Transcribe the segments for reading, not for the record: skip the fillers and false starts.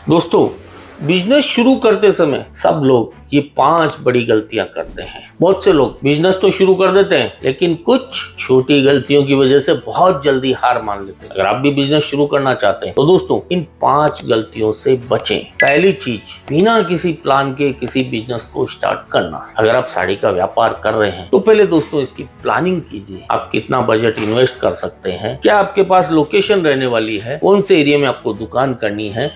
दोस्तों, बिजनेस शुरू करते समय सब लोग ये 5 बड़ी गलतियां करते हैं। बहुत से लोग बिजनेस तो शुरू कर देते हैं, लेकिन कुछ छोटी गलतियों की वजह से बहुत जल्दी हार मान लेते हैं। अगर आप भी बिजनेस शुरू करना चाहते हैं तो दोस्तों इन 5 गलतियों से बचें। पहली चीज, बिना किसी प्लान के किसी बिजनेस को स्टार्ट करना। अगर आप साड़ी का व्यापार कर रहे हैं तो पहले दोस्तों इसकी प्लानिंग कीजिए। आप कितना बजट इन्वेस्ट कर सकते हैं, क्या आपके पास लोकेशन रहने वाली है, कौन से एरिया में आपको दुकान करनी है,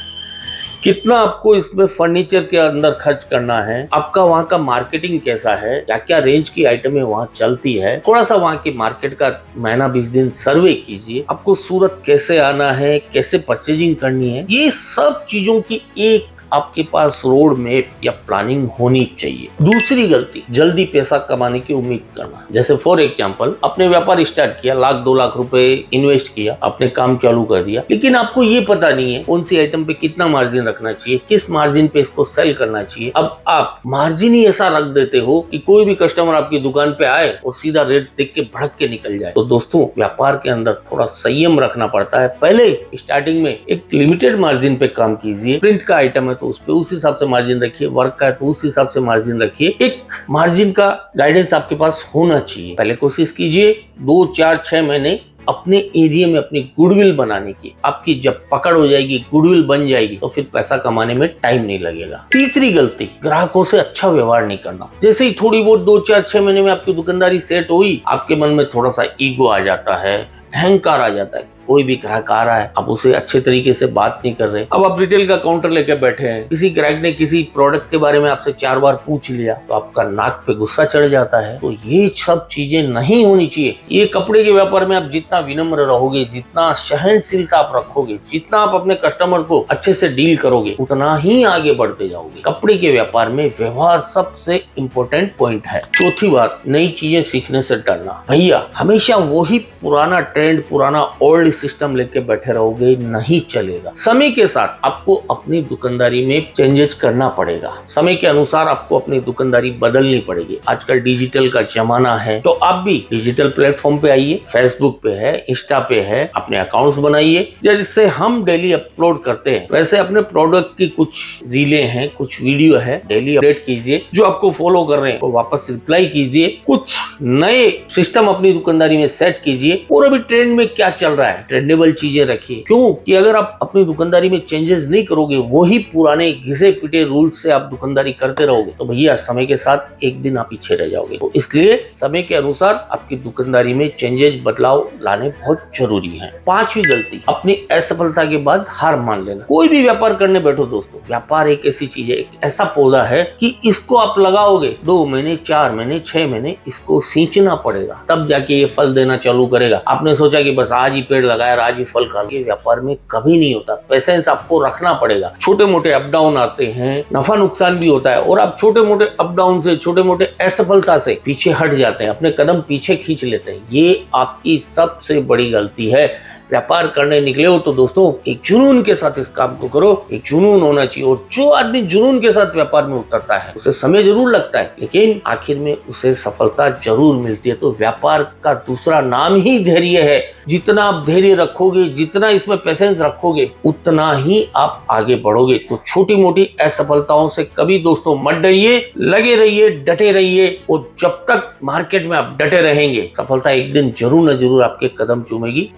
कितना आपको इसमें फर्नीचर के अंदर खर्च करना है, आपका वहाँ का मार्केटिंग कैसा है, क्या क्या रेंज की आइटमें वहाँ चलती है। थोड़ा सा वहाँ की मार्केट का महीना 20 दिन सर्वे कीजिए। आपको सूरत कैसे आना है, कैसे परचेजिंग करनी है, ये सब चीजों की एक आपके पास रोड मैप या प्लानिंग होनी चाहिए। दूसरी गलती, जल्दी पैसा कमाने की उम्मीद करना। जैसे फॉर एग्जांपल, आपने व्यापार स्टार्ट किया, 1-2 लाख रुपए इन्वेस्ट किया, आपने काम चालू कर दिया, लेकिन आपको ये पता नहीं है कौन सी आइटम पे कितना मार्जिन रखना चाहिए, किस मार्जिन पे इसको सेल करना चाहिए। अब आप मार्जिन ही ऐसा रख देते हो कि कोई भी कस्टमर आपकी दुकान पे आए और सीधा रेट देख के भड़क के निकल जाए। तो दोस्तों, व्यापार के अंदर थोड़ा संयम रखना पड़ता है। पहले स्टार्टिंग में एक लिमिटेड मार्जिन पे काम कीजिए। प्रिंट का आइटम है तो उस पे उस हिसाब से मार्जिन रखिए, वर्क का है तो उस हिसाब से मार्जिन रखिए। एक मार्जिन का गाइडेंस आपके पास होना चाहिए। पहले कोशिश कीजिए 2, 4, 6 महीने अपने एरिया में अपनी गुडविल बनाने की। आपकी जब पकड़ हो जाएगी, गुडविल बन जाएगी, तो फिर पैसा कमाने में टाइम नहीं लगेगा। तीसरी गलती, ग्राहकों से अच्छा व्यवहार नहीं करना। जैसे ही थोड़ी बहुत 2, 4, 6 महीने में आपकी दुकानदारी सेट हुई, आपके मन में थोड़ा सा ईगो आ जाता है, अहंकार आ जाता है। कोई भी ग्राहक आ रहा है, आप उसे अच्छे तरीके से बात नहीं कर रहे। अब आप रिटेल का काउंटर लेके बैठे हैं, किसी ग्राहक ने किसी प्रोडक्ट के बारे में आपसे 4 बार पूछ लिया तो आपका नाक पे गुस्सा चढ़ जाता है। तो ये सब चीजें नहीं होनी चाहिए। ये कपड़े के व्यापार में आप जितना विनम्र रहोगे, जितना सहनशीलता आप रखोगे, जितना आप अपने कस्टमर को अच्छे से डील करोगे, उतना ही आगे बढ़ते जाओगे। कपड़े के व्यापार में व्यवहार सबसे इम्पोर्टेंट पॉइंट है। चौथी बात, नई चीजें सीखने से डरना। भैया, हमेशा वही पुराना ट्रेंड, पुराना ओल्ड सिस्टम लेके बैठे रहोगे, नहीं चलेगा। समय के साथ आपको अपनी दुकानदारी में चेंजेस करना पड़ेगा। समय के अनुसार आपको अपनी दुकानदारी बदलनी पड़ेगी। आजकल डिजिटल का जमाना है, तो आप भी डिजिटल प्लेटफॉर्म पे आइए। फेसबुक पे है, इंस्टा पे है, अपने अकाउंट्स बनाइए। जिससे हम डेली अपलोड करते हैं, वैसे अपने प्रोडक्ट की कुछ रीलें हैं, कुछ वीडियो है, डेली अपडेट कीजिए। जो आपको फॉलो कर रहे हैं वो वापस रिप्लाई कीजिए। कुछ नए सिस्टम अपनी दुकानदारी में सेट कीजिए और अभी ट्रेंड में क्या चल रहा है, ट्रेंडेबल चीजें रखिए। क्यों कि अगर आप अपनी दुकानदारी में चेंजेस नहीं करोगे, वही पुराने घिसे पिटे रूल्स से आप दुकानदारी करते रहोगे, तो भैया समय के साथ एक दिन आप पीछे रह जाओगे। तो इसलिए समय के अनुसार आपकी दुकानदारी में चेंजेस, बदलाव लाने बहुत जरूरी है। 5वीं गलती, अपनी असफलता के बाद हार मान लेना। कोई भी व्यापार करने बैठो दोस्तों, व्यापार एक ऐसी चीज है, एक ऐसा पौधा है कि इसको आप लगाओगे 2 महीने, 4 महीने, 6 महीने, इसको सींचना पड़ेगा, तब जाके ये फल देना चालू करेगा। आपने सोचा कि बस आज ही पेड़ लगाया, आज ही फल खा लिए, व्यापार में कभी नहीं होता। पेशेंस आपको रखना पड़ेगा। छोटे मोटे अप डाउन आते हैं, नफा नुकसान भी होता है, और आप छोटे मोटे अप डाउन से, छोटे मोटे असफलता से पीछे हट जाते हैं, अपने कदम पीछे खींच लेते हैं। ये आपकी सबसे बड़ी गलती है। व्यापार करने निकले हो तो दोस्तों एक जुनून के साथ इस काम को करो। एक जुनून होना चाहिए, और जो आदमी जुनून के साथ व्यापार में उतरता है उसे समय जरूर लगता है, लेकिन आखिर में उसे सफलता जरूर मिलती है। तो व्यापार का दूसरा नाम ही धैर्य है। जितना आप धैर्य रखोगे, जितना इसमें पेशेंस रखोगे, उतना ही आप आगे बढ़ोगे। तो छोटी मोटी असफलताओं से कभी दोस्तों मत डरिए, लगे रहिए, डटे रहिए, और जब तक मार्केट में आप डटे रहेंगे, सफलता एक दिन जरूर न जरूर आपके कदम चूमेगी।